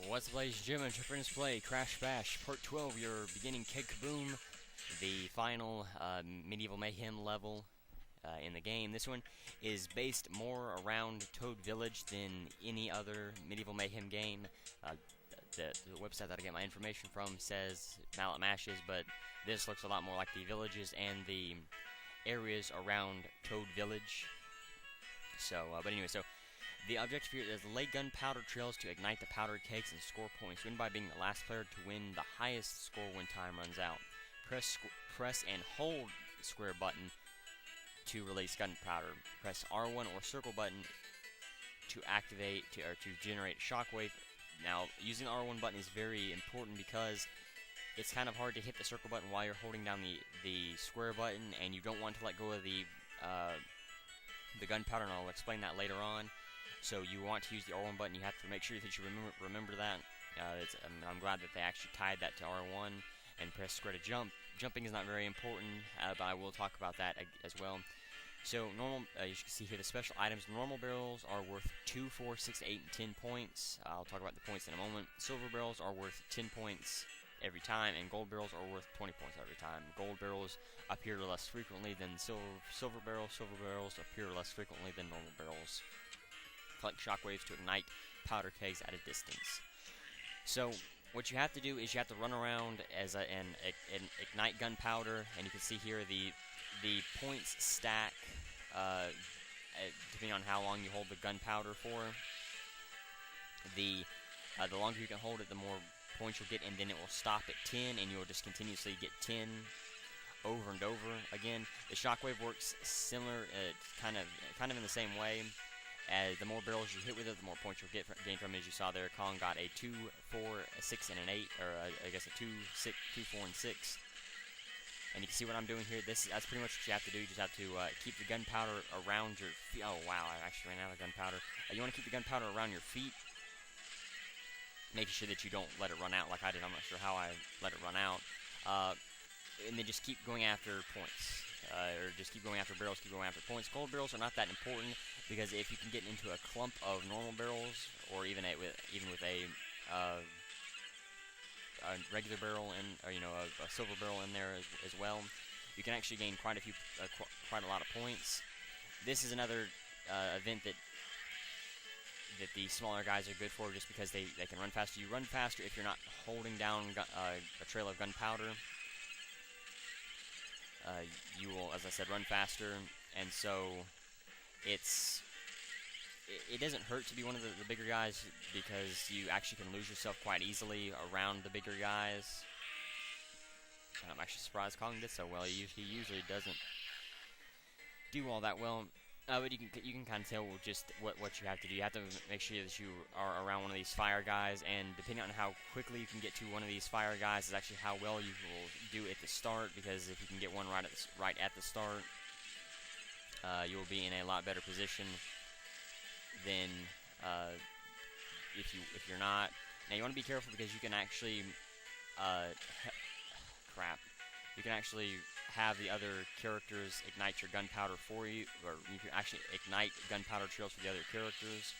What's up, ladies and gentlemen? Your friends play Crash Bash Part 12. You're beginning Keg Kaboom, the final medieval mayhem level in the game. This one is based more around Toad Village than any other medieval mayhem game. The website that I get my information from says Mallet Mashes, but this looks a lot more like the villages and the areas around Toad Village. But anyway, the objective here is lay gunpowder trails to ignite the powder kegs and score points. Win by being the last player to win the highest score when time runs out. Press and hold square button to release gunpowder. Press R1 or circle button to activate to generate shockwave. Now, using the R1 button is very important because it's kind of hard to hit the circle button while you're holding down the square button, and you don't want to let go of the gunpowder, and I'll explain that later on. So you want to use the R1 button. You have to make sure that you remember that. I'm glad that they actually tied that to R1, and press square to jump. Jumping is not very important, but I will talk about that as well. So normal, you can see here the special items. Normal barrels are worth 2, 4, 6, 8, and 10 points. I'll talk about the points in a moment. Silver barrels are worth 10 points every time, and gold barrels are worth 20 points every time. Gold barrels appear less frequently than silver barrels. Silver barrels appear less frequently than normal barrels. Collect shockwaves to ignite powder kegs at a distance. So what you have to do is you have to run around as and ignite gunpowder, and you can see here the points stack depending on how long you hold the gunpowder for. The longer you can hold it, the more points you'll get, and then it will stop at 10, and you'll just continuously get 10 over and over again. The shockwave works similar, kind of in the same way. As the more barrels you hit with it, the more points you'll gain from it. As you saw there, Kong got a 2, 4, a 6, and an 8, or I guess a 2, 6, 2, 4, and 6. And you can see what I'm doing here. That's pretty much what you have to do. You just have to keep the gunpowder around your feet. Oh wow, I actually ran out of gunpowder. You want to keep the gunpowder around your feet, making sure that you don't let it run out like I did. I'm not sure how I let it run out. And then just keep going after points. Or just keep going after barrels, keep going after points. Gold barrels are not that important because if you can get into a clump of normal barrels, or even with a regular barrel or a silver barrel in there as well, you can actually gain quite a lot of points. This is another event that the smaller guys are good for, just because they can run faster. You run faster if you're not holding down a trail of gunpowder. You will, as I said, run faster, and so it doesn't hurt to be one of the bigger guys, because you actually can lose yourself quite easily around the bigger guys. And I'm actually surprised Kong did so well. He usually doesn't do all that well. But you can kind of tell just what you have to do. You have to make sure that you are around one of these fire guys, and depending on how quickly you can get to one of these fire guys is actually how well you will do at the start. Because if you can get one right at the start, you will be in a lot better position than if you're not. Now you want to be careful, because you can actually you can actually have the other characters ignite your gunpowder for you, or you can actually ignite gunpowder trails for the other characters.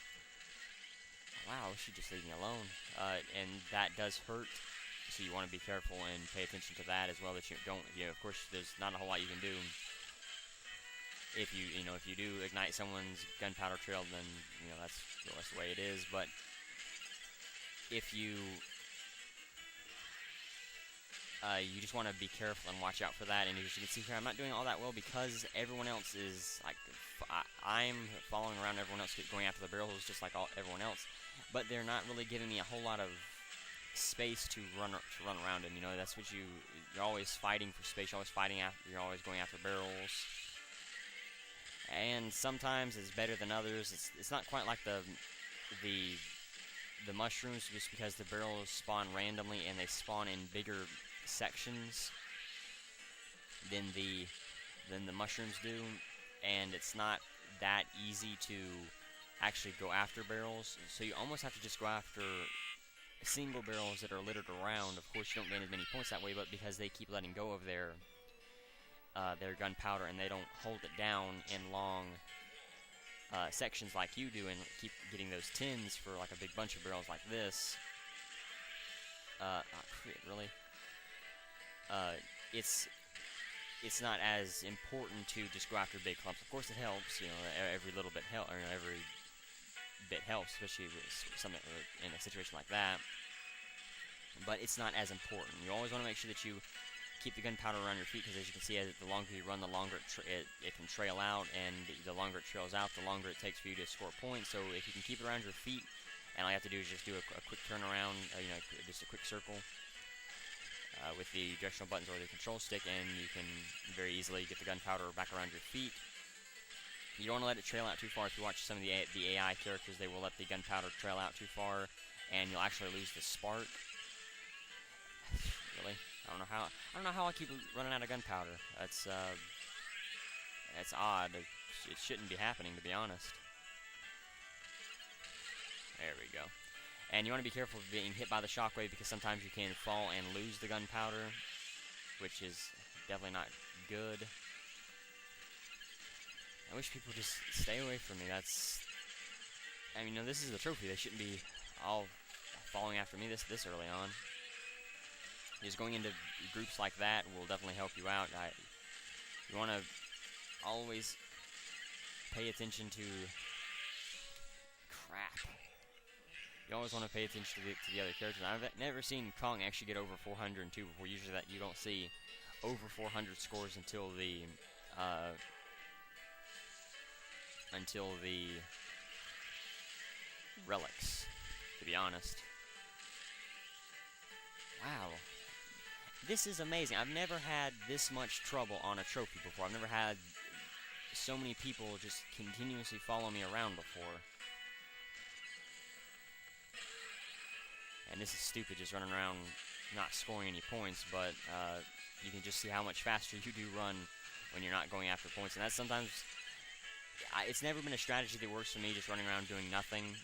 Wow, she just leave me alone. And that does hurt, so you want to be careful and pay attention to that as well. That you don't, of course, there's not a whole lot you can do. If you do ignite someone's gunpowder trail, then that's the way it is. But if you just want to be careful and watch out for that. And as you can see here, I'm not doing all that well because everyone else is like, I'm following around everyone else, going after the barrels just like everyone else, but they're not really giving me a whole lot of space to run around in. That's what you're always fighting for space. You're always going after barrels, and sometimes it's better than others. It's not quite like the mushrooms, just because the barrels spawn randomly and they spawn in bigger sections than the mushrooms do, and it's not that easy to actually go after barrels. So you almost have to just go after single barrels that are littered around. Of course, you don't gain as many points that way, but because they keep letting go of their gunpowder and they don't hold it down in long sections like you do, and keep getting those tins for like a big bunch of barrels like this, really, uh, it's it's not as important to just go after big clumps. Of course, it helps. You know, every little bit helps, or every bit helps, especially with something in a situation like that. But it's not as important. You always want to make sure that you keep the gunpowder around your feet, because as you can see, the longer you run, the longer it can trail out, and the longer it trails out, the longer it takes for you to score points. So if you can keep it around your feet, and all you have to do is just do a quick turnaround, you know, just a quick circle with the directional buttons or the control stick, and you can very easily get the gunpowder back around your feet. You don't want to let it trail out too far. If you watch some of the AI characters, they will let the gunpowder trail out too far, and you'll actually lose the spark. Really, I don't know how I keep running out of gunpowder. That's odd. It shouldn't be happening, to be honest. There we go. And you want to be careful of being hit by the shockwave, because sometimes you can fall and lose the gunpowder, which is definitely not good. I wish people just stay away from me. I mean, no, this is the trophy. They shouldn't be all following after me this early on. Just going into groups like that will definitely help you out. You want to always pay attention to crap. You always want to pay attention to the other characters. I've never seen Kong actually get over 402 before. Usually that you don't see over 400 scores until the relics, to be honest. Wow. This is amazing. I've never had this much trouble on a trophy before. I've never had so many people just continuously follow me around before. And this is stupid, just running around not scoring any points, but you can just see how much faster you do run when you're not going after points. And that's sometimes... it's never been a strategy that works for me, just running around doing nothing.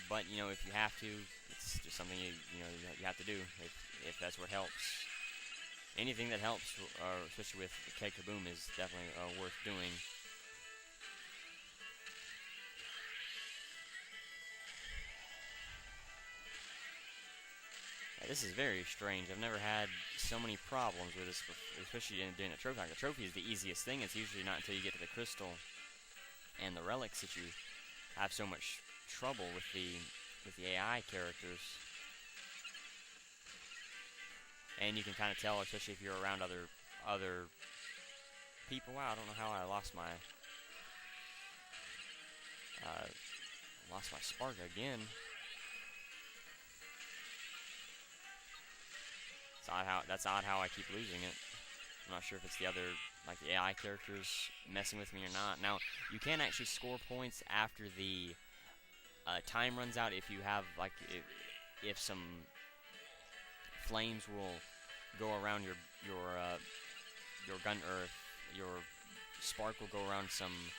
But, you know, if you have to, it's just something you have to do, if that's what helps. Anything that helps, especially with Keg Kaboom, is definitely worth doing. Yeah, this is very strange. I've never had so many problems with this, especially doing a trophy. Like, the trophy is the easiest thing. It's usually not until you get to the crystal and the relics that you have so much trouble with the AI characters. And you can kind of tell, especially if you're around other people. Wow, I don't know how I lost my spark again. That's odd how I keep losing it. I'm not sure if it's the other, like, the AI characters messing with me or not. Now, you can actually score points after the time runs out if you have, like, if some flames will go around your gun, or your spark will go around some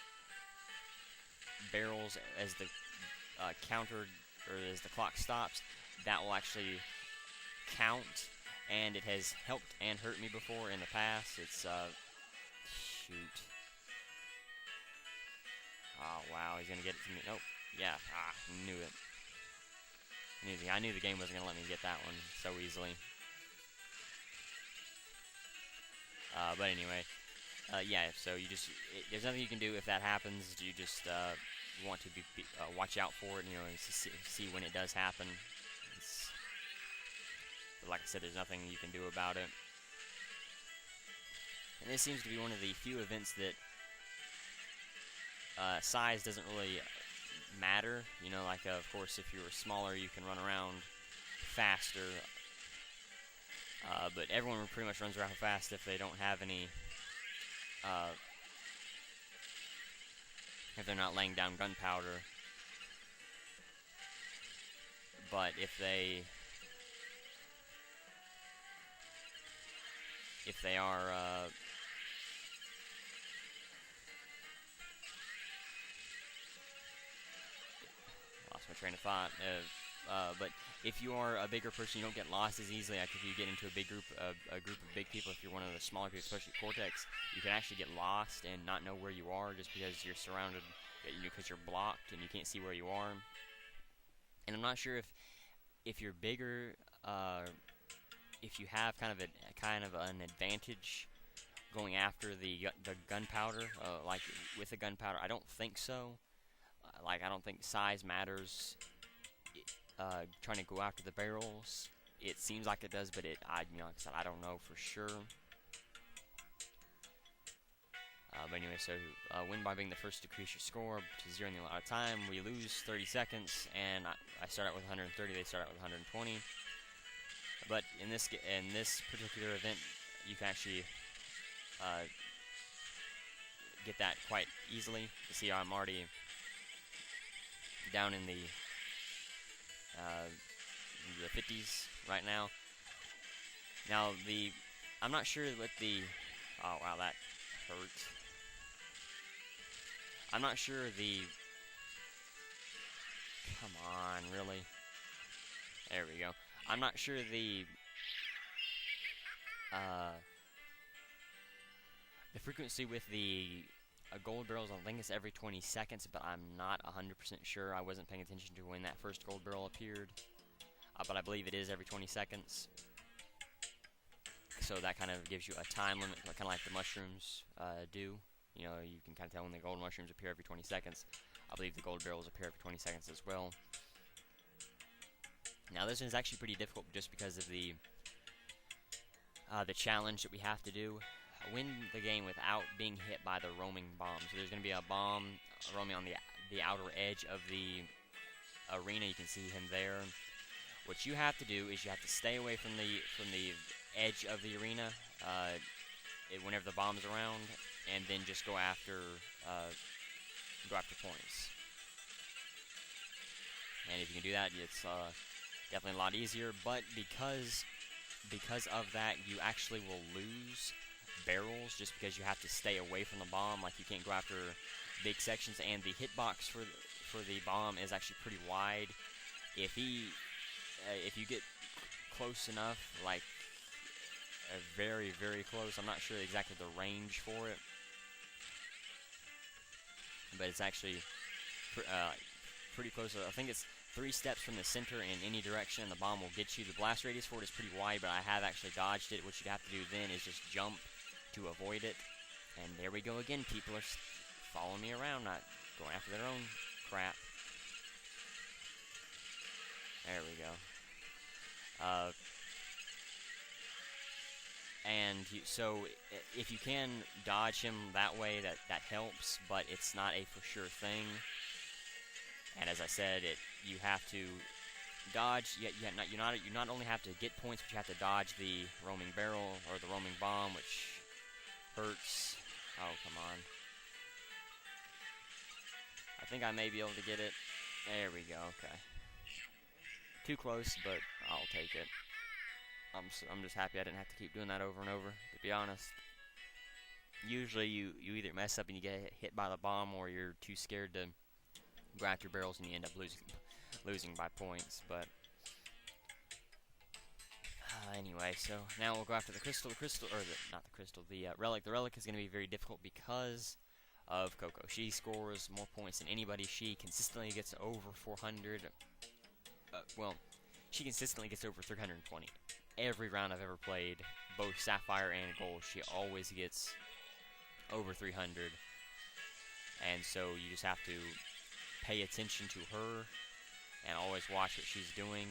barrels as the counter, or as the clock stops. That will actually count, and it has helped and hurt me before in the past. It's shoot. Oh wow, he's gonna get it to me. Nope. Yeah, knew it. I knew the game wasn't gonna let me get that one so easily. But anyway, yeah. So you just there's nothing you can do if that happens. You just want to watch out for it. You know, and see when it does happen. But like I said, there's nothing you can do about it. And this seems to be one of the few events that size doesn't really matter. You know, like, of course, if you're smaller, you can run around faster. But everyone pretty much runs around fast if they don't have any... if they're not laying down gunpowder. But if they are... lost my train of thought. But if you are a bigger person, you don't get lost as easily. Like if you get into a big group, a group of big people, if you're one of the smaller people, especially Cortex, you can actually get lost and not know where you are just because you're surrounded, because you're blocked and you can't see where you are. And I'm not sure if if you're bigger, if you have kind of an advantage going after the gunpowder, like with the gunpowder, I don't think so. Like, I don't think size matters. Trying to go after the barrels, it seems like it does, but like I said, I don't know for sure. But anyway, so win by being the first to decrease your score to 0 in the allotted time. We lose 30 seconds, and I start out with 130. They start out with 120. But in this particular event, you can actually get that quite easily. You see, I'm already down in the 50s right now. Now I'm not sure what the. Oh wow, that hurt. I'm not sure the. Come on, really? There we go. I'm not sure the frequency with the gold barrels. I think it's every 20 seconds, but I'm not 100% sure. I wasn't paying attention to when that first gold barrel appeared, but I believe it is every 20 seconds. So that kind of gives you a time limit, kind of like the mushrooms do. You know, you can kind of tell when the gold mushrooms appear every 20 seconds. I believe the gold barrels appear every 20 seconds as well. Now this one is actually pretty difficult just because of the challenge that we have to do. Win the game without being hit by the roaming bomb. So there's going to be a bomb roaming on the outer edge of the arena. You can see him there. What you have to do is you have to stay away from the edge of the arena whenever the bomb's around, and then just go after points. And if you can do that, it's definitely a lot easier. But because of that, you actually will lose barrels just because you have to stay away from the bomb. Like, you can't go after big sections, and the hitbox for the bomb is actually pretty wide. If you get close enough, like very, very close, I'm not sure exactly the range for it, but it's actually pretty close. I think it's 3 steps from the center in any direction, and the bomb will get you. The blast radius for it is pretty wide, but I have actually dodged it. What you'd have to do then is just jump to avoid it. And there we go again. People are following me around, not going after their own crap. There we go. So if you can dodge him that way, that helps, but it's not a for sure thing. And as I said, you have to dodge. You not only have to get points, but you have to dodge the roaming barrel or the roaming bomb, which hurts. Oh, come on. I think I may be able to get it. There we go. Okay. Too close, but I'll take it. I'm just happy I didn't have to keep doing that over and over, to be honest. Usually you either mess up and you get hit by the bomb, or you're too scared to go after barrels and you end up losing by points. But anyway, so now we'll go after the crystal. The relic. The relic is going to be very difficult because of Coco. She scores more points than anybody. She consistently gets over 400. Well, she consistently gets over 320. Every round I've ever played, both Sapphire and Gold, she always gets over 300. And so you just have to pay attention to her and always watch what she's doing,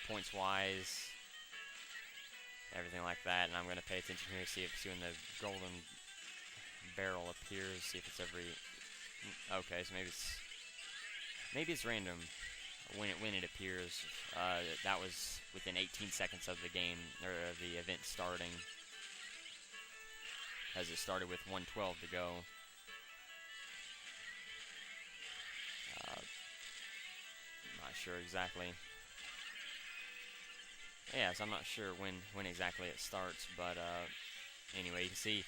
points-wise, everything like that. And I'm going to pay attention here, see when the golden barrel appears, see if it's every... Okay, so maybe it's random when it appears. That was within 18 seconds of the game, or the event starting, as it started with 112 to go. Not sure exactly. Yeah, so I'm not sure when exactly it starts, but anyway, you can see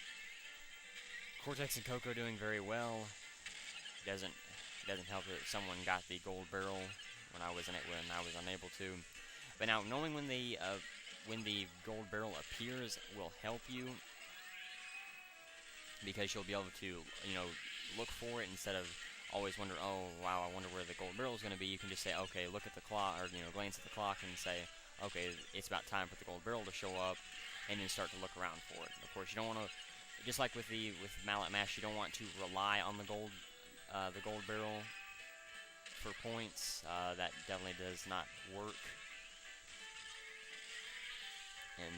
Cortex and Coco doing very well. It doesn't help that someone got the gold barrel when I was unable to. But now, knowing when the gold barrel appears will help you, because you'll be able to look for it instead of always wonder, oh wow, I wonder where the gold barrel is going to be, you can just say, okay, look at the clock, or glance at the clock and say, okay, it's about time for the gold barrel to show up, and then start to look around for it. Of course, you don't want to, just like with Mallet Mash, you don't want to rely on the gold barrel for points. That definitely does not work. And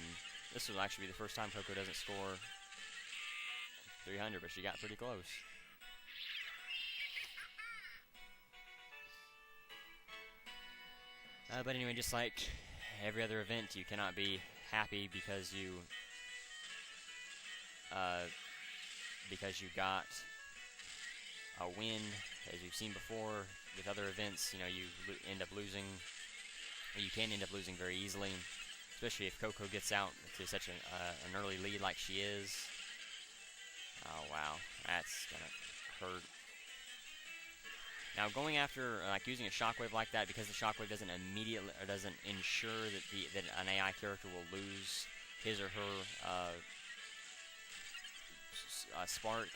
this will actually be the first time Coco doesn't score 300, but she got pretty close. But anyway, just like every other event, you cannot be happy because you got a win. As you've seen before with other events, you end up losing, or you can end up losing very easily, especially if Coco gets out to such an early lead like she is. Oh wow, that's gonna hurt. Now going after, using a shockwave like that, because the shockwave doesn't immediately, or doesn't ensure that an AI character will lose his or her spark,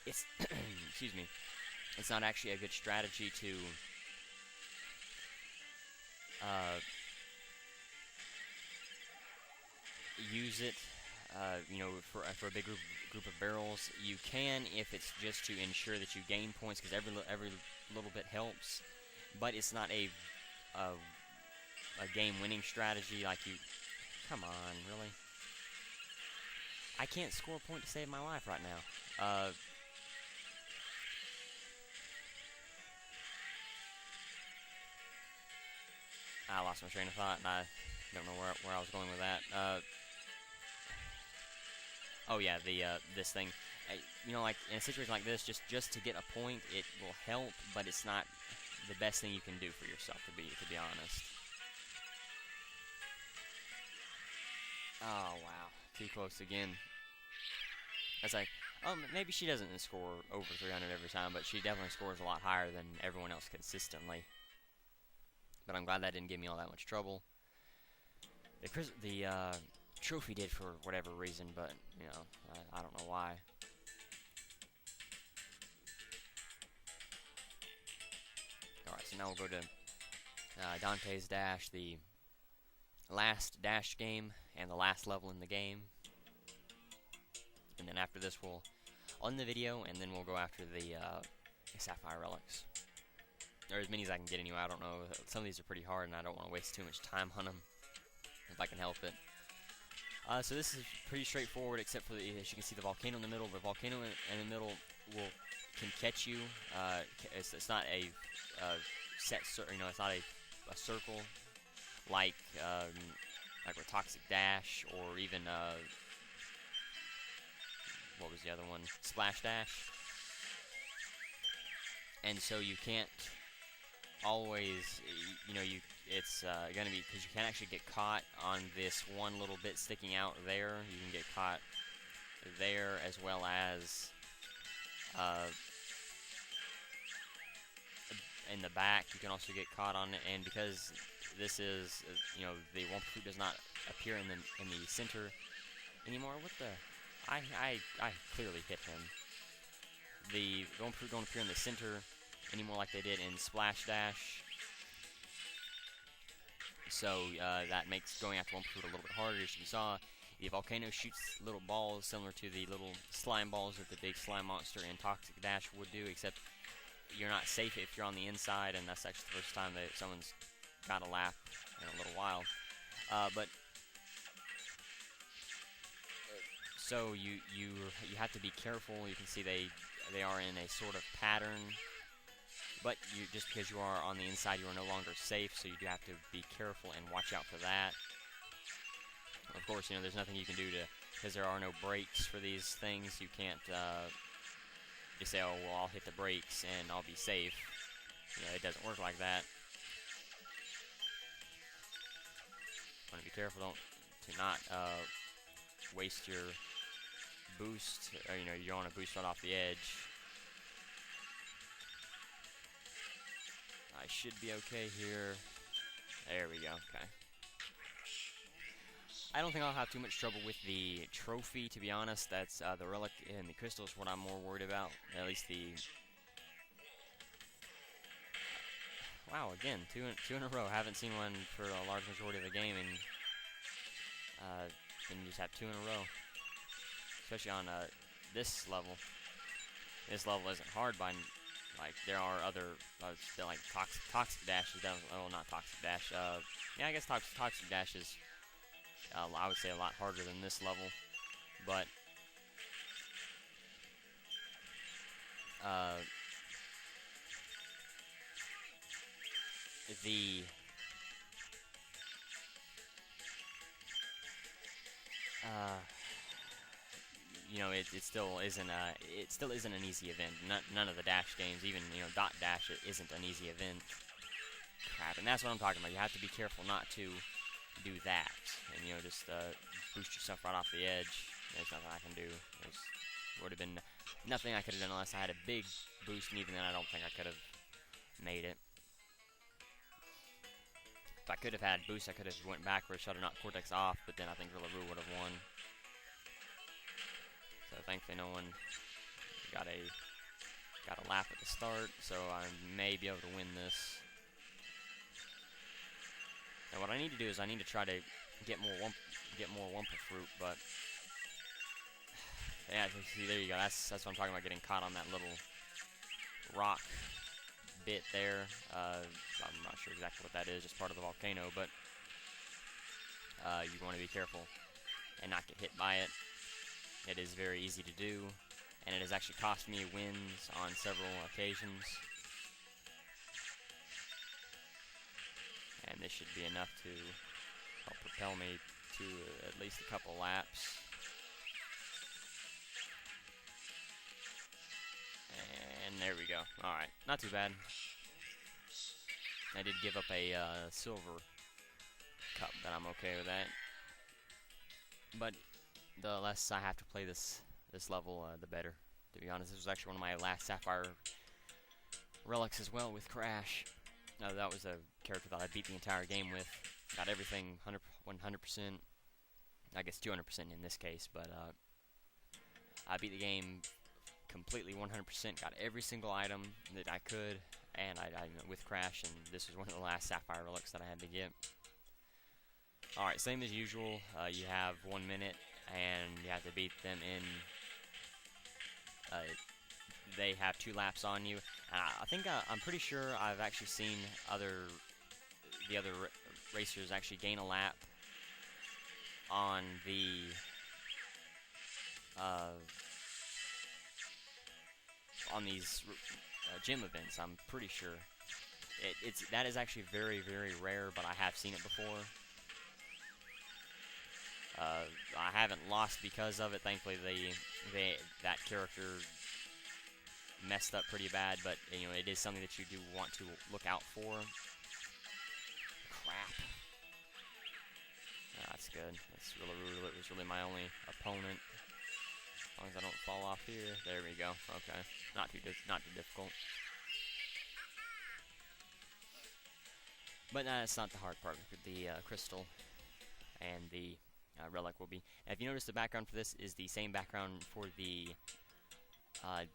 it's excuse me, it's not actually a good strategy to use it. For a big group of barrels, you can if it's just to ensure that you gain points, because every little bit helps, but it's not a game-winning strategy. Come on, really? I can't score a point to save my life right now. I lost my train of thought, and I don't know where I was going with that. Oh yeah, this thing. Like in a situation like this, just to get a point, it will help, but it's not the best thing you can do for yourself, to be honest. Oh wow, too close again. It's like, maybe she doesn't score over 300 every time, but she definitely scores a lot higher than everyone else consistently. But I'm glad that didn't give me all that much trouble. The trophy did for whatever reason, but I don't know why. Alright, so now we'll go to Dante's Dash, the last dash game and the last level in the game. And then after this we'll end the video, and then we'll go after the Sapphire Relics. Or as many as I can get anyway. I don't know. Some of these are pretty hard, and I don't want to waste too much time on them if I can help it. So this is pretty straightforward, except for as you can see, the volcano in the middle. The volcano in the middle can catch you. It's not a set, it's not a circle like with Toxic Dash, or even what was the other one? Splash Dash. And so you can't always, it's gonna be, because you can actually get caught on this one little bit sticking out there. You can get caught there, as well as in the back. You can also get caught on it, and because this is, the Wumpa Fruit does not appear in the center anymore. What the? I clearly hit him. The Wumpa Fruit don't appear in the center anymore like they did in Splash Dash. So that makes going after Wumpa Fruit a little bit harder. As you saw, the volcano shoots little balls similar to the little slime balls that the big slime monster in Toxic Dash would do, except you're not safe if you're on the inside, and that's actually the first time that someone's got a lap in a little while. So you have to be careful. You can see they are in a sort of pattern, but just because you are on the inside, you are no longer safe. So you do have to be careful and watch out for that. Of course, there's nothing you can do because there are no brakes for these things. You can't just say, oh well, I'll hit the brakes and I'll be safe. It doesn't work like that. Want to be careful, to not waste your boost, or you don't want to boost right off the edge. I should be okay here. There we go. Okay. I don't think I'll have too much trouble with the trophy, to be honest. That's the relic and the crystal is what I'm more worried about. At least wow, again, two in a row. Haven't seen one for a large majority of the game, and then you just have 2 in a row. Especially on this level. This level isn't hard by, like, there are other, like, toxic dashes. Oh, not toxic dash. Yeah, I guess toxic dash is, I would say, a lot harder than this level. But, you know, it still isn't an easy event. None of the dash games, even, you know, dot dash, it isn't an easy event. Crap, and that's what I'm talking about. You have to be careful not to do that, and, you know, just boost yourself right off the edge. There's nothing I can do. Would have been nothing I could have done unless I had a big boost, and even then I don't think I could have made it. If I could have had boost, I could have went backwards, shut or knocked Cortex off, but then I think Rillaru would have won. So thankfully no one got a lap at the start, so I may be able to win this. Now what I need to do is I need to try to get more Wumpa Fruit, but yeah, see, there you go. That's what I'm talking about, getting caught on that little rock bit there. I'm not sure exactly what that is, just part of the volcano, but you want to be careful and not get hit by it. It is very easy to do, and it has actually cost me wins on several occasions. And this should be enough to help propel me to at least a couple laps. And there we go. Alright, not too bad. I did give up a silver cup, but I'm okay with that. But the less I have to play this level, the better. To be honest, this was actually one of my last Sapphire relics as well with Crash. That was a character that I beat the entire game with. Got everything 100%. I guess 200% in this case, but I beat the game completely 100%. Got every single item that I could, and I with Crash, and this was one of the last Sapphire relics that I had to get. Alright, same as usual. You have 1 minute, and you have to beat them in. They have 2 laps on you. I think I'm pretty sure I've actually seen the other racers actually gain a lap on the on these gym events. I'm pretty sure that is actually very, very rare, but I have seen it before. I haven't lost because of it. Thankfully, that character messed up pretty bad, but you know, it is something that you do want to look out for. Crap. That's good. It was really my only opponent. As long as I don't fall off here. There we go. Okay. Not too difficult. But that's not the hard part. The crystal and the relic will be. Now, if you notice, the background for this is the same background for the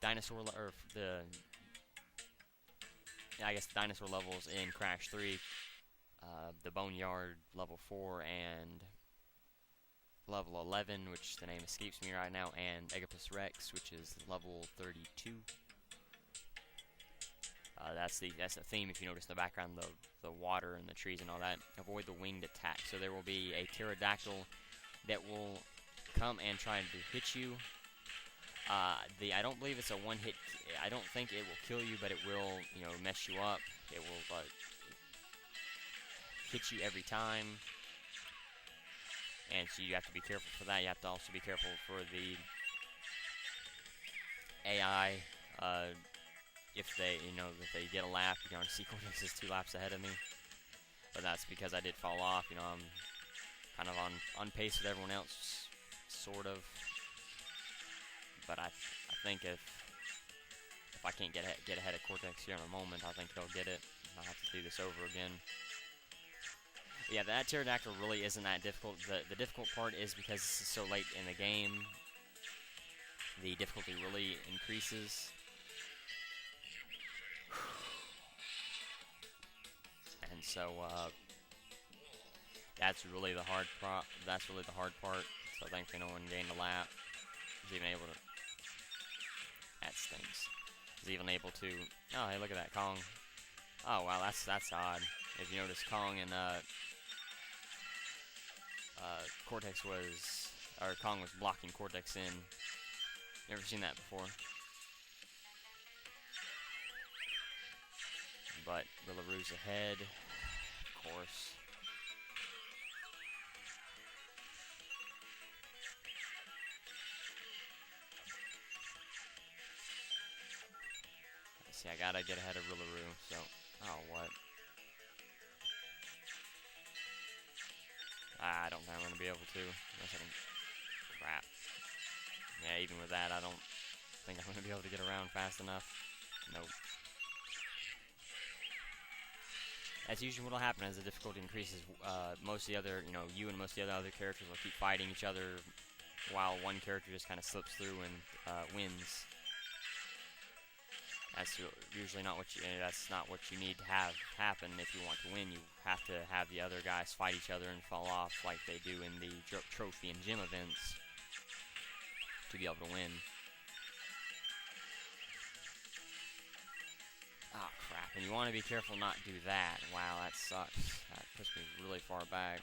dinosaur, or I guess the dinosaur levels in Crash 3, the Boneyard level 4 and level 11, which the name escapes me right now, and Egapus Rex, which is level 32. That's the theme. If you notice in the background, the water and the trees and all that. Avoid the winged attack. So there will be a pterodactyl that will come and try to hit you. I don't believe it's a one-hit. I don't think it will kill you, but it will, you know, mess you up. It will hit you every time, and so you have to be careful for that. You have to also be careful for the AI. If they get a lap, you know, see Cortex is 2 laps ahead of me, but that's because I did fall off. You know, I'm kind of on pace with everyone else, sort of. But I think if I can't get ahead of Cortex here in a moment, I think he'll get it. I'll have to do this over again. But yeah, that pterodactyl really isn't that difficult. The difficult part is because this is so late in the game, the difficulty really increases. So that's really the hard part. So thankfully, no one gained a lap. Was even able to. That stinks. Was even able to. Oh, hey, look at that, Kong. Oh wow, that's odd. If you notice, Kong and Cortex Kong was blocking Cortex in. Never seen that before. But Rillaroos ahead, of course. See, I gotta get ahead of Rillaroo, so... Oh, what? I don't think I'm gonna be able to. Unless I can... Crap. Yeah, even with that, I don't think I'm gonna be able to get around fast enough. Nope. That's usually what'll happen as the difficulty increases. Most of the other, you and most of the other characters will keep fighting each other while one character just kind of slips through and wins. That's usually not what that's not what you need to have happen if you want to win. You have to have the other guys fight each other and fall off like they do in the trophy and gym events to be able to win. Oh crap! And you want to be careful not to do that. Wow, that sucks. That puts me really far back.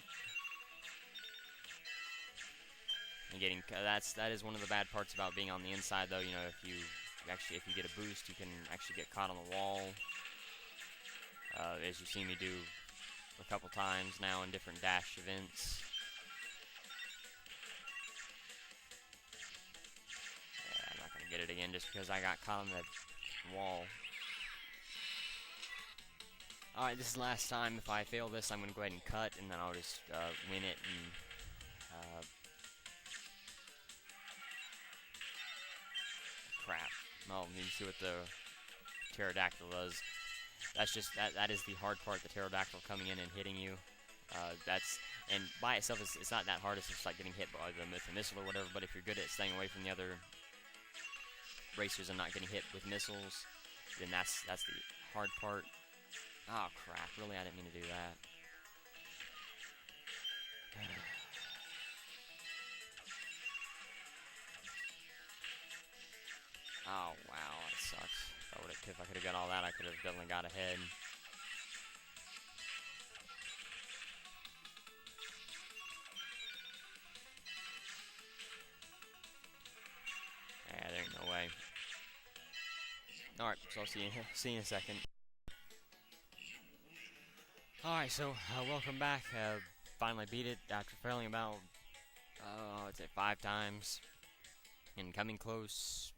And that is one of the bad parts about being on the inside, though. If you get a boost, you can actually get caught on the wall. As you've seen me do a couple times now in different dash events. Yeah, I'm not going to get it again just because I got caught on the wall. Alright, this is the last time. If I fail this, I'm going to go ahead and cut, and then I'll just win it and... crap. Well, you see what the pterodactyl does. That's just that is the hard part. The pterodactyl coming in and hitting you. And by itself, it's not that hard. It's just like getting hit by the missile or whatever. But if you're good at staying away from the other racers and not getting hit with missiles, then that's the hard part. Oh crap! Really, I didn't mean to do that. Oh, wow, that sucks. If I could have got all that, I could have definitely got ahead. Yeah, there ain't no way. Alright, so I'll see you in a second. Alright, so, welcome back. Finally beat it after failing about, I'd say 5 times. And coming close...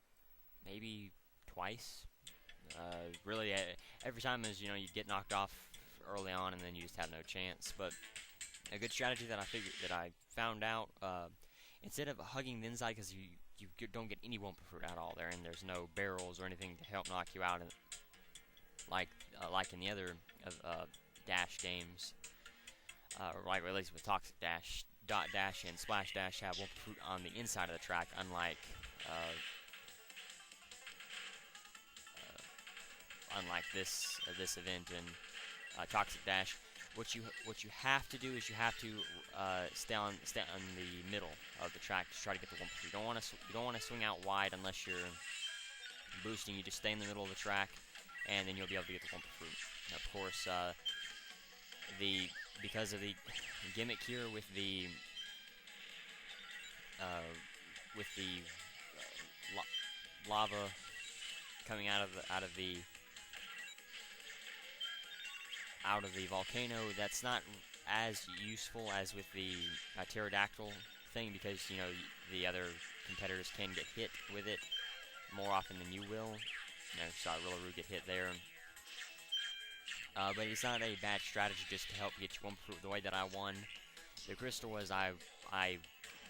maybe twice. Really, every time is you get knocked off early on, and then you just have no chance. But a good strategy that I found out, instead of hugging the inside, because you don't get any Wumpa Fruit at all there, and there's no barrels or anything to help knock you out, like in the other dash games, or at least with Toxic Dash, Dot Dash and Splash Dash have Wumpa Fruit on the inside of the track, unlike this event in Toxic Dash. What you have to do is you have to stay on the middle of the track to try to get the Wumpa Fruit. You don't want to swing out wide unless you're boosting. You just stay in the middle of the track, and then you'll be able to get the Wumpa Fruit. Of course, because of the gimmick here with the lava coming out of the volcano, that's not as useful as with the pterodactyl thing, because the other competitors can get hit with it more often than you will. Saw Rillaroos get hit there. But it's not a bad strategy just to help get you Wumpa Fruit. The way that I won the crystal was I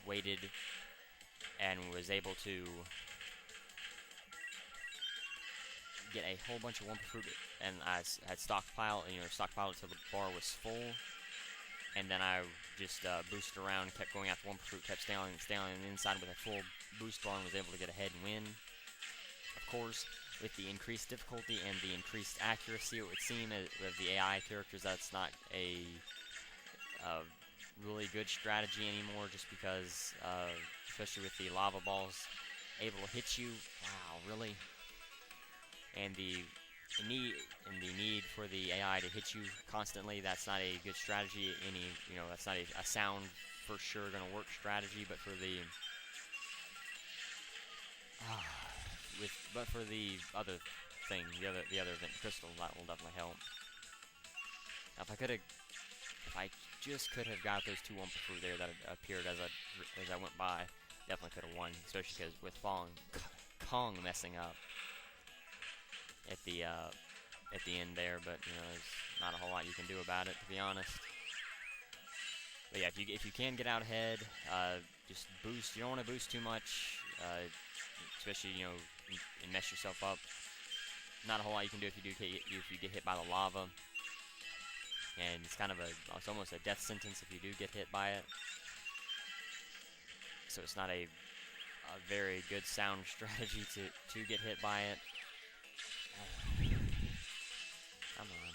waited and was able to get a whole bunch of Wumpa Fruit, and I had stockpiled until the bar was full, and then I just boosted around, kept going after Wumpa Fruit, kept staying on the inside with a full boost bar, and was able to get ahead and win. Of course, with the increased difficulty and the increased accuracy, it would seem of the AI characters that's not a really good strategy anymore, just because, especially with the lava balls able to hit you. Wow, really? And the need for the AI to hit you constantly, that's not a good strategy. That's not a sound for sure gonna work strategy, but for the for the other thing, the other event crystal, that will definitely help. Now, if I just could have got those two Wumpa fruit there that appeared as I went by, definitely could have won, especially because with Kong messing up at the end there, but there's not a whole lot you can do about it, to be honest. But yeah, if you can get out ahead, just boost. You don't want to boost too much, especially and mess yourself up. Not a whole lot you can do if you get hit by the lava, and it's almost a death sentence if you do get hit by it. So it's not a very good sound strategy to get hit by it. Come on.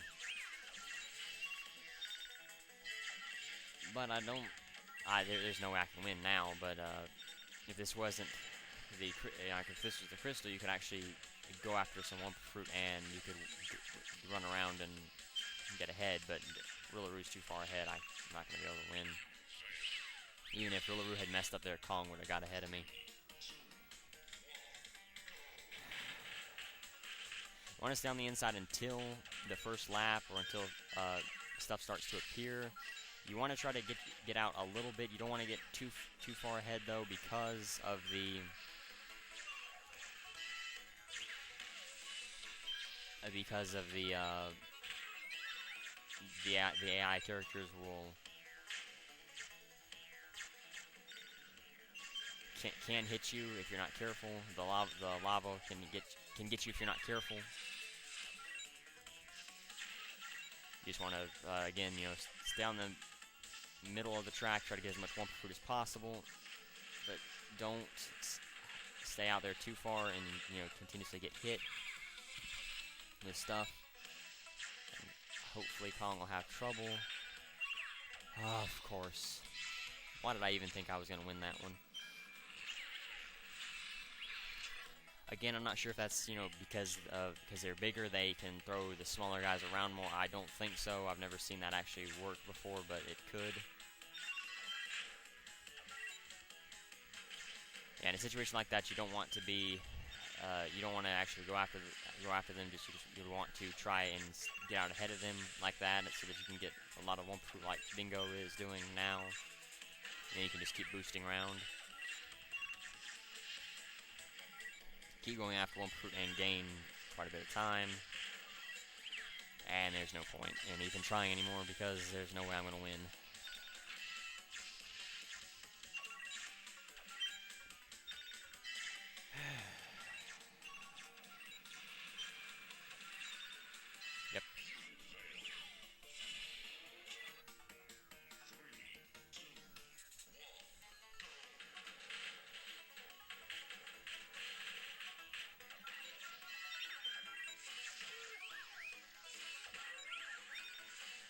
But there's no way I can win now, but if this wasn't if this was the crystal, you could actually go after some Wumpa fruit and you could run around and get ahead, but Rillaru's too far ahead. I'm not going to be able to win. Even if Rillaru had messed up there, Kong would have got ahead of me. I want to stay on the inside until the first lap, or until stuff starts to appear. You want to try to get out a little bit. You don't want to get too far ahead though, because of the AI characters can hit you if you're not careful. The lava can get you if you're not careful. You just want to again, stay on the middle of the track, try to get as much Wumpa fruit as possible, but don't stay out there too far and continuously get hit with stuff. And hopefully Kong will have trouble. Of course. Why did I even think I was going to win that one? Again, I'm not sure if that's, because they're bigger, they can throw the smaller guys around more. I don't think so. I've never seen that actually work before, but it could. Yeah, in a situation like that, you don't want to be, you don't want to actually go after them. You want to try and get out ahead of them like that, so that you can get a lot of Wumpa fruit like Bingo is doing now. And then you can just keep boosting around. Keep going after Wumpa fruit and gain quite a bit of time. And there's no point in even trying anymore, because there's no way I'm going to win. Yep.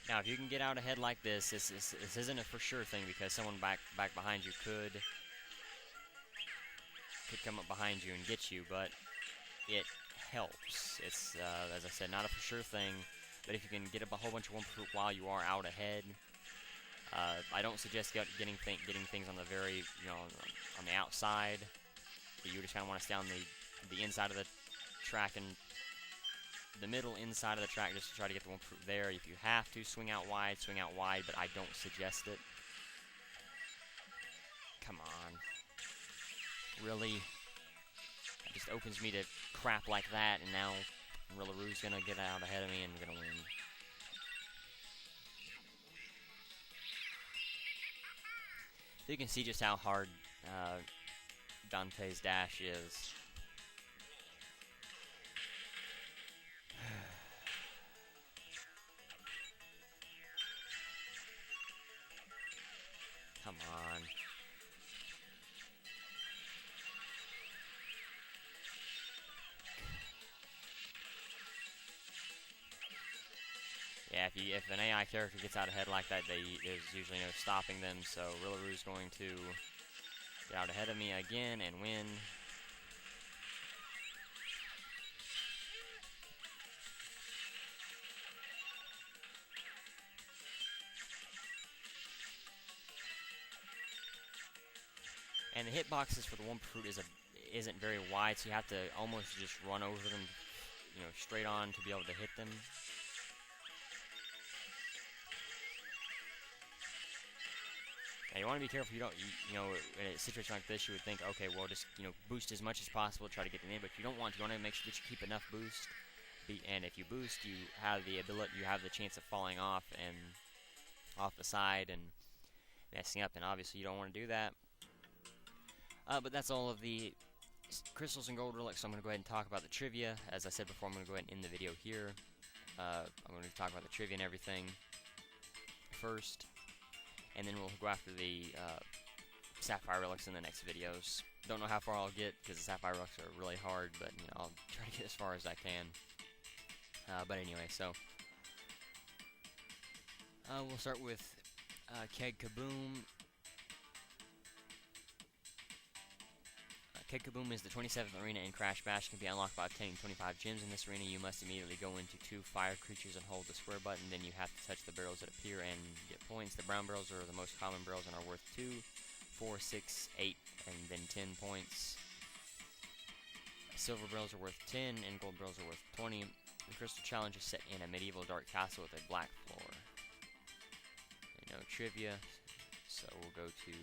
Now, if you can get out ahead like this isn't a for sure thing, because someone back behind you could come up behind you and get you, but it helps. It's, as I said, not a for sure thing, but if you can get a whole bunch of Wumpa fruit while you are out ahead, I don't suggest getting things on the very, on the outside. You just kind of want to stay on the inside of the track and the middle inside of the track, just to try to get the Wumpa fruit there. If you have to swing out wide, but I don't suggest it. Come on. Really? It just opens me to crap like that, and now Rillaru's gonna get out ahead of me and we're gonna win. So you can see just how hard Dante's dash is. Come on. Yeah, if an AI character gets out ahead like that, there's usually no stopping them, so Rillaruu's going to get out ahead of me again and win. And the hitboxes for the Wumpa Fruit isn't very wide, so you have to almost just run over them, straight on to be able to hit them. Now you want to be careful. In a situation like this, you would think, okay, well, just boost as much as possible, try to get them in, but you don't want to. You want to make sure that you keep enough boost. And if you boost, you have the chance of falling off and off the side and messing up, and obviously you don't want to do that. But that's all of the crystals and gold relics, so I'm going to go ahead and talk about the trivia. As I said before, I'm going to go ahead and end the video here. I'm going to talk about the trivia and everything first, and then we'll go after the sapphire relics in the next videos. Don't know how far I'll get, because the sapphire relics are really hard, but I'll try to get as far as I can. But anyway, so we'll start with Keg Kaboom. Keg Kaboom is the 27th arena in Crash Bash. It can be unlocked by obtaining 25 gems in this arena. You must immediately go into 2 fire creatures and hold the square button. Then you have to touch the barrels that appear and get points. The brown barrels are the most common barrels and are worth 2, 4, 6, 8, and then 10 points. Silver barrels are worth 10, and gold barrels are worth 20. The crystal challenge is set in a medieval dark castle with a black floor. No trivia, so we'll go to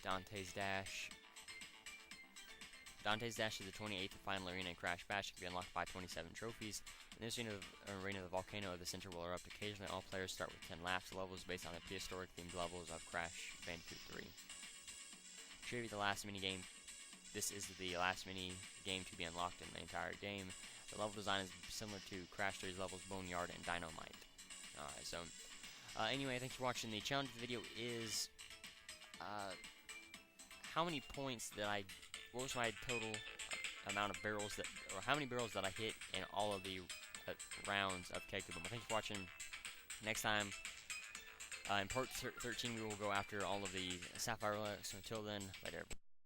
Dante's Dash. Dante's Dash is the 28th and final arena in Crash Bash. It can be unlocked by 27 trophies. In this arena, the volcano of the center will erupt occasionally. All players start with 10 laps. The levels based on the prehistoric themed levels of Crash Bandicoot 3. Trivia, the last minigame. This is the last mini game to be unlocked in the entire game. The level design is similar to Crash 3's levels Boneyard and Dynamite. Alright, so anyway, thanks for watching. The challenge video is how many points what was my total amount of barrels or how many barrels that I hit in all of the rounds of Keg Kaboom. Thanks for watching. Next time, in part 13, we will go after all of the sapphire relics. So until then, later.